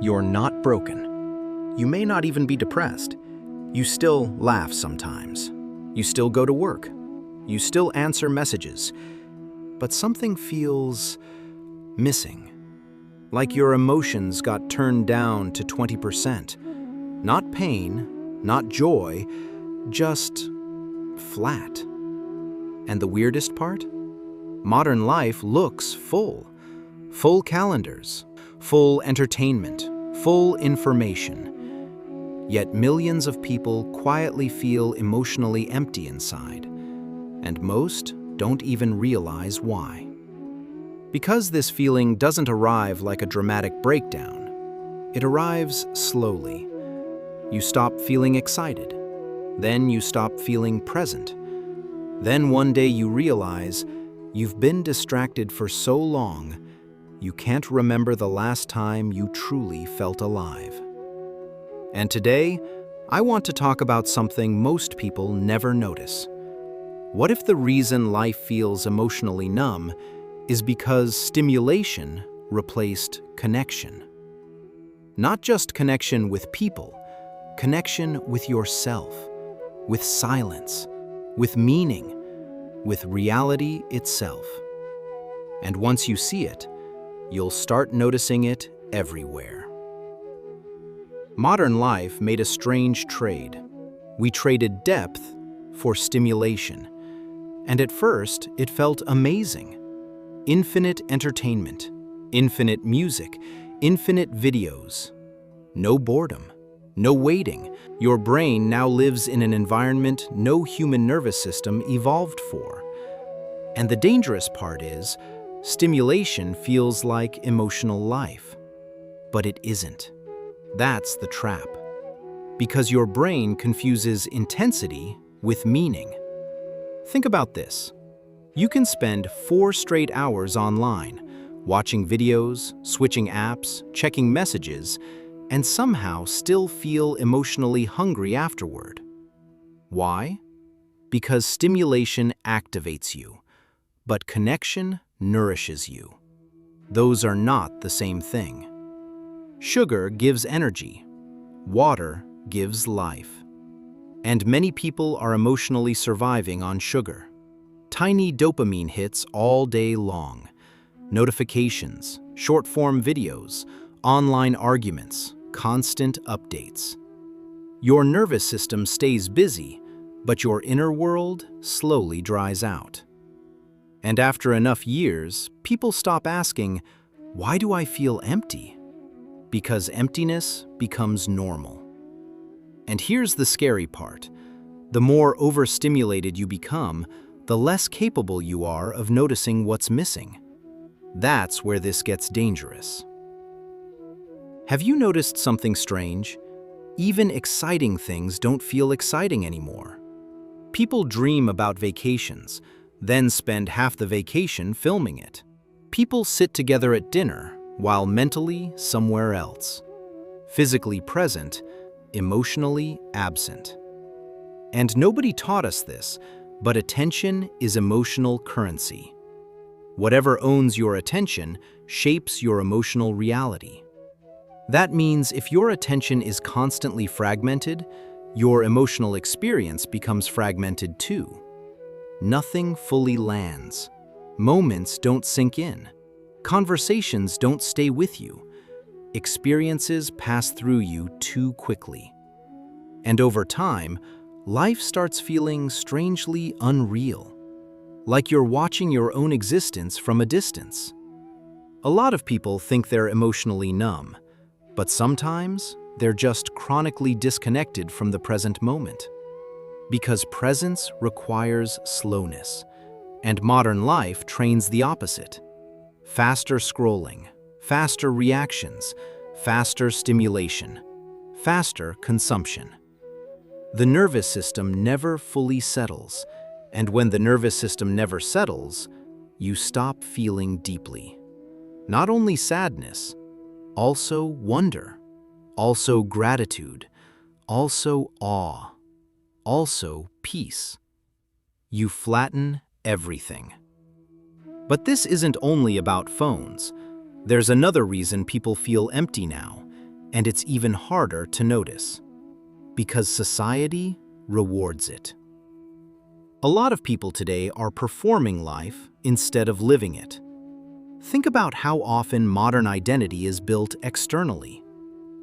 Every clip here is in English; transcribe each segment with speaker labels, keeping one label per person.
Speaker 1: You're not broken. You may not even be depressed. You still laugh sometimes. You still go to work. You still answer messages. But something feels missing. Like your emotions got turned down to 20%. Not pain, not joy, just flat. And the weirdest part? Modern life looks full. Full calendars, full entertainment, full information. Yet millions of people quietly feel emotionally empty inside, and most don't even realize why. Because this feeling doesn't arrive like a dramatic breakdown, it arrives slowly. You stop feeling excited, then you stop feeling present. Then one day you realize you've been distracted for so long, you can't remember the last time you truly felt alive. And today, I want to talk about something most people never notice. What if the reason life feels emotionally numb is because stimulation replaced connection? Not just connection with people, connection with yourself, with silence, with meaning, with reality itself. And once you see it, you'll start noticing it everywhere. Modern life made a strange trade. We traded depth for stimulation. And at first, it felt amazing. Infinite entertainment, infinite music, infinite videos. No boredom, no waiting. Your brain now lives in an environment no human nervous system evolved for. And the dangerous part is, stimulation feels like emotional life. But it isn't. That's the trap. Because your brain confuses intensity with meaning. Think about this. You can spend 4 straight hours online, watching videos, switching apps, checking messages, and somehow still feel emotionally hungry afterward. Why? Because stimulation activates you, but connection nourishes you. Those are not the same thing. Sugar gives energy. Water gives life. And many people are emotionally surviving on sugar. Tiny dopamine hits all day long. Notifications, short-form videos, online arguments, constant updates. Your nervous system stays busy, but your inner world slowly dries out. And after enough years, people stop asking, "Why do I feel empty?" Because emptiness becomes normal. And here's the scary part. The more overstimulated you become, the less capable you are of noticing what's missing. That's where this gets dangerous. Have you noticed something strange? Even exciting things don't feel exciting anymore. People dream about vacations, then spend half the vacation filming it. People sit together at dinner while mentally somewhere else. Physically present, emotionally absent. And nobody taught us this, but attention is emotional currency. Whatever owns your attention shapes your emotional reality. That means if your attention is constantly fragmented, your emotional experience becomes fragmented too. Nothing fully lands. Moments don't sink in. Conversations don't stay with you. Experiences pass through you too quickly. And over time, life starts feeling strangely unreal, like you're watching your own existence from a distance. A lot of people think they're emotionally numb, but sometimes they're just chronically disconnected from the present moment. Because presence requires slowness, and modern life trains the opposite. Faster scrolling, faster reactions, faster stimulation, faster consumption. The nervous system never fully settles, and when the nervous system never settles, you stop feeling deeply. Not only sadness, also wonder, also gratitude, also awe, also peace. You flatten everything. But this isn't only about phones. There's another reason people feel empty now, And it's even harder to notice, because society rewards it. A lot of people today are performing life instead of living it. Think about how often modern identity is built externally.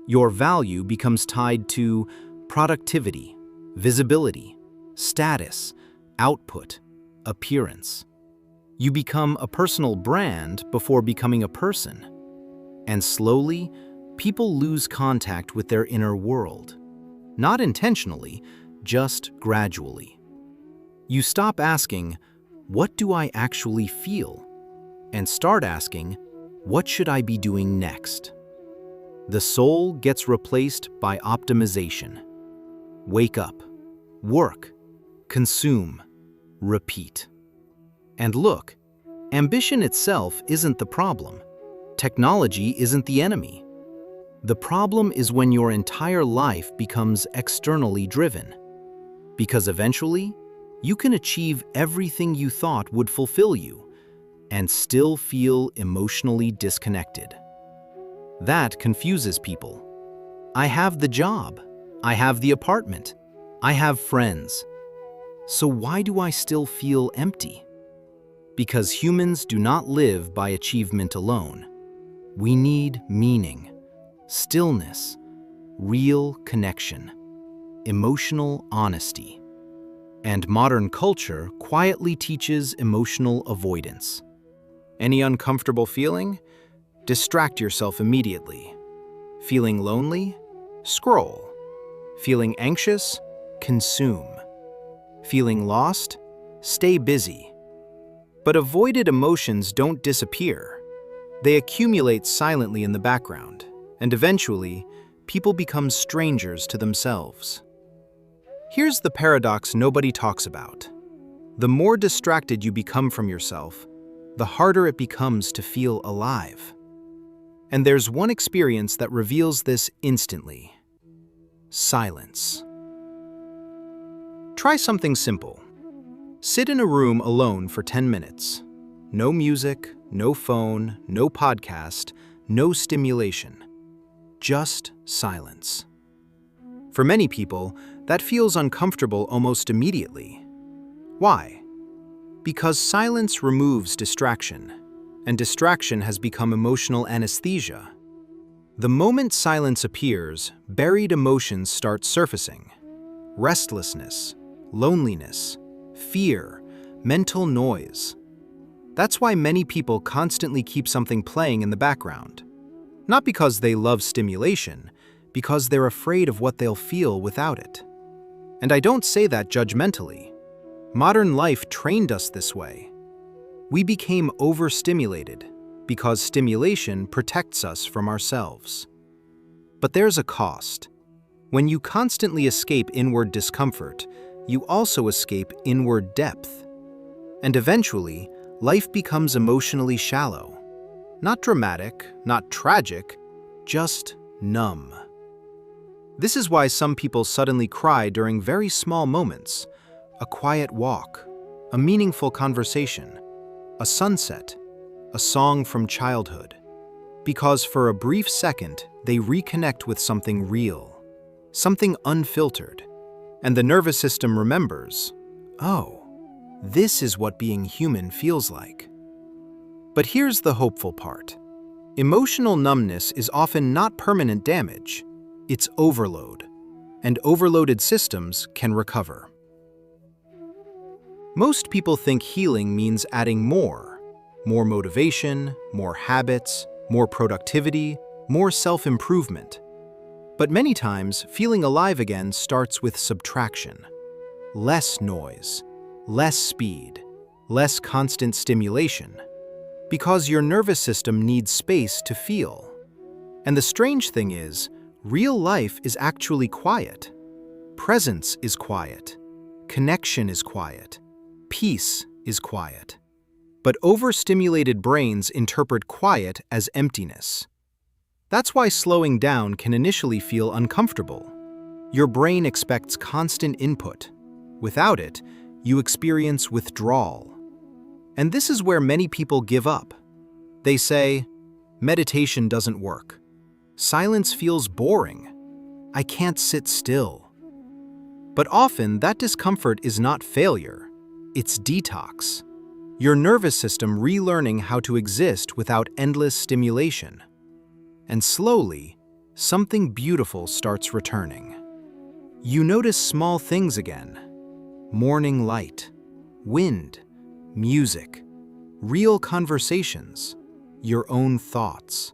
Speaker 1: Your value becomes tied to productivity, visibility, status, output, appearance. You become a personal brand before becoming a person. And slowly, people lose contact with their inner world. Not intentionally, just gradually. You stop asking, "What do I actually feel?" and start asking, "What should I be doing next?" The soul gets replaced by optimization. Wake up, work, consume, repeat. And look, ambition itself isn't the problem. Technology isn't the enemy. The problem is when your entire life becomes externally driven. Because eventually, you can achieve everything you thought would fulfill you and still feel emotionally disconnected. That confuses people. I have the job. I have the apartment. I have friends. So why do I still feel empty? Because humans do not live by achievement alone. We need meaning, stillness, real connection, emotional honesty. And modern culture quietly teaches emotional avoidance. Any uncomfortable feeling? Distract yourself immediately. Feeling lonely? Scroll. Feeling anxious? Consume. Feeling lost? Stay busy. But avoided emotions don't disappear. They accumulate silently in the background, and eventually, people become strangers to themselves. Here's the paradox nobody talks about. The more distracted you become from yourself, the harder it becomes to feel alive. And there's one experience that reveals this instantly: silence. Try something simple. Sit in a room alone for 10 minutes. No music, no phone, no podcast, no stimulation. Just silence. For many people, that feels uncomfortable almost immediately. Why? Because silence removes distraction, and distraction has become emotional anesthesia. The moment silence appears, buried emotions start surfacing. Restlessness, loneliness, fear, mental noise. That's why many people constantly keep something playing in the background. Not because they love stimulation, because they're afraid of what they'll feel without it. And I don't say that judgmentally. Modern life trained us this way. We became overstimulated because stimulation protects us from ourselves. But there's a cost. When you constantly escape inward discomfort, you also escape inward depth. And eventually, life becomes emotionally shallow. Not dramatic, not tragic, just numb. This is why some people suddenly cry during very small moments: a quiet walk, a meaningful conversation, a sunset, a song from childhood. Because for a brief second, they reconnect with something real, something unfiltered, and the nervous system remembers, oh, this is what being human feels like. But here's the hopeful part. Emotional numbness is often not permanent damage, it's overload, and overloaded systems can recover. Most people think healing means adding more motivation, more habits, more productivity, more self-improvement. But many times, feeling alive again starts with subtraction. Less noise, less speed, less constant stimulation. Because your nervous system needs space to feel. And the strange thing is, real life is actually quiet. Presence is quiet. Connection is quiet. Peace is quiet. But overstimulated brains interpret quiet as emptiness. That's why slowing down can initially feel uncomfortable. Your brain expects constant input. Without it, you experience withdrawal. And this is where many people give up. They say, meditation doesn't work. Silence feels boring. I can't sit still. But often that discomfort is not failure, it's detox. Your nervous system relearning how to exist without endless stimulation. And slowly, something beautiful starts returning. You notice small things again. Morning light, wind, music, real conversations, your own thoughts.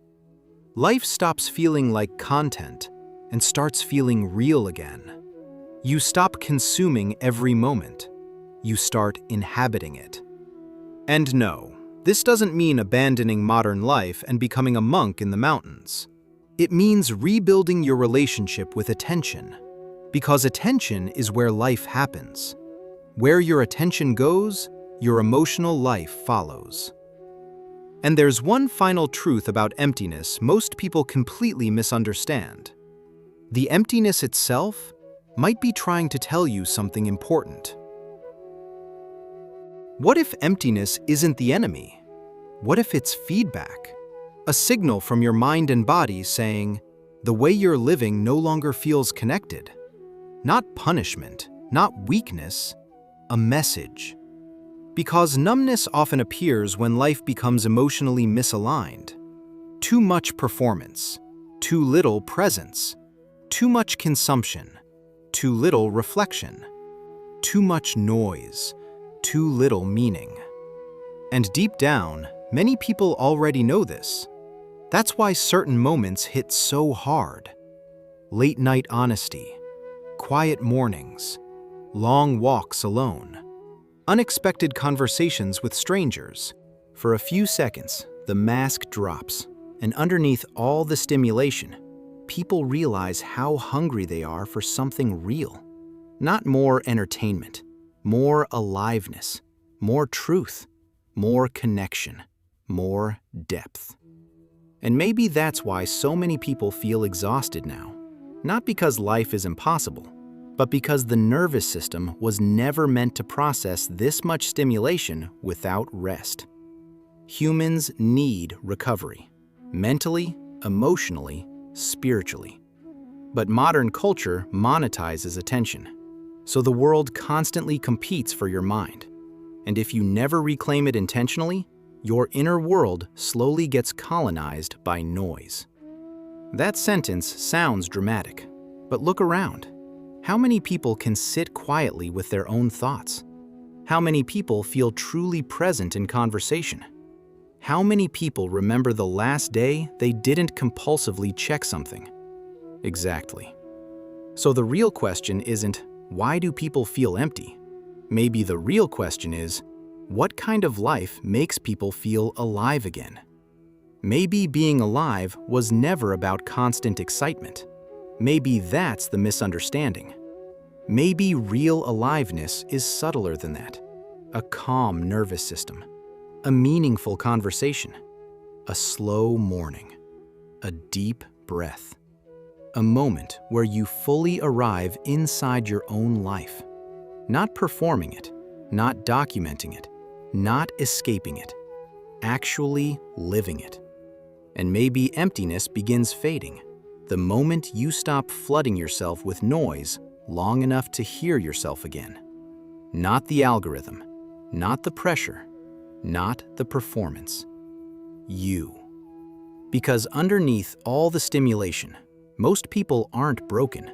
Speaker 1: Life stops feeling like content and starts feeling real again. You stop consuming every moment. You start inhabiting it. And no, this doesn't mean abandoning modern life and becoming a monk in the mountains. It means rebuilding your relationship with attention, because attention is where life happens. Where your attention goes, your emotional life follows. And there's one final truth about emptiness most people completely misunderstand. The emptiness itself might be trying to tell you something important. What if emptiness isn't the enemy? What if it's feedback? A signal from your mind and body saying, the way you're living no longer feels connected. Not punishment, not weakness, a message. Because numbness often appears when life becomes emotionally misaligned. Too much performance, too little presence, too much consumption, too little reflection, too much noise, too little meaning. And deep down, many people already know this. That's why certain moments hit so hard. Late night honesty, quiet mornings, long walks alone, unexpected conversations with strangers. For a few seconds, the mask drops, and underneath all the stimulation, people realize how hungry they are for something real. Not more entertainment, more aliveness, more truth, more connection, more depth. And maybe that's why so many people feel exhausted now. Not because life is impossible, but because the nervous system was never meant to process this much stimulation without rest. Humans need recovery, mentally, emotionally, spiritually. But modern culture monetizes attention, so the world constantly competes for your mind. And if you never reclaim it intentionally, your inner world slowly gets colonized by noise. That sentence sounds dramatic, but look around. How many people can sit quietly with their own thoughts? How many people feel truly present in conversation? How many people remember the last day they didn't compulsively check something? Exactly. So the real question isn't, why do people feel empty? Maybe the real question is, what kind of life makes people feel alive again? Maybe being alive was never about constant excitement. Maybe that's the misunderstanding. Maybe real aliveness is subtler than that. A calm nervous system, a meaningful conversation, a slow morning, a deep breath, a moment where you fully arrive inside your own life, not performing it, not documenting it, not escaping it, actually living it. And maybe emptiness begins fading the moment you stop flooding yourself with noise long enough to hear yourself again. Not the algorithm, not the pressure, not the performance. You. Because underneath all the stimulation, most people aren't broken.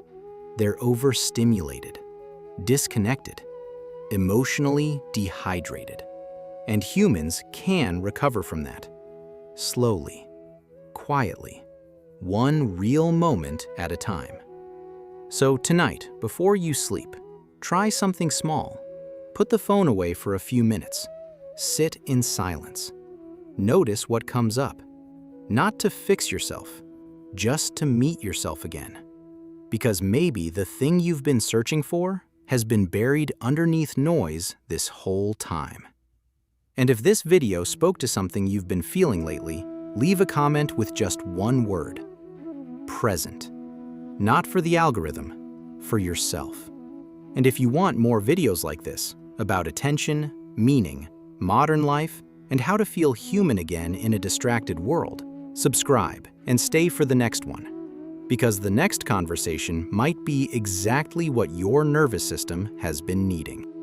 Speaker 1: They're overstimulated, disconnected, emotionally dehydrated. And humans can recover from that. Slowly, quietly, one real moment at a time. So tonight, before you sleep, try something small. Put the phone away for a few minutes. Sit in silence. Notice what comes up. Not to fix yourself, just to meet yourself again. Because maybe the thing you've been searching for has been buried underneath noise this whole time. And if this video spoke to something you've been feeling lately, leave a comment with just one word: present. Not for the algorithm, for yourself. And if you want more videos like this, about attention, meaning, modern life, and how to feel human again in a distracted world, subscribe, and stay for the next one. Because the next conversation might be exactly what your nervous system has been needing.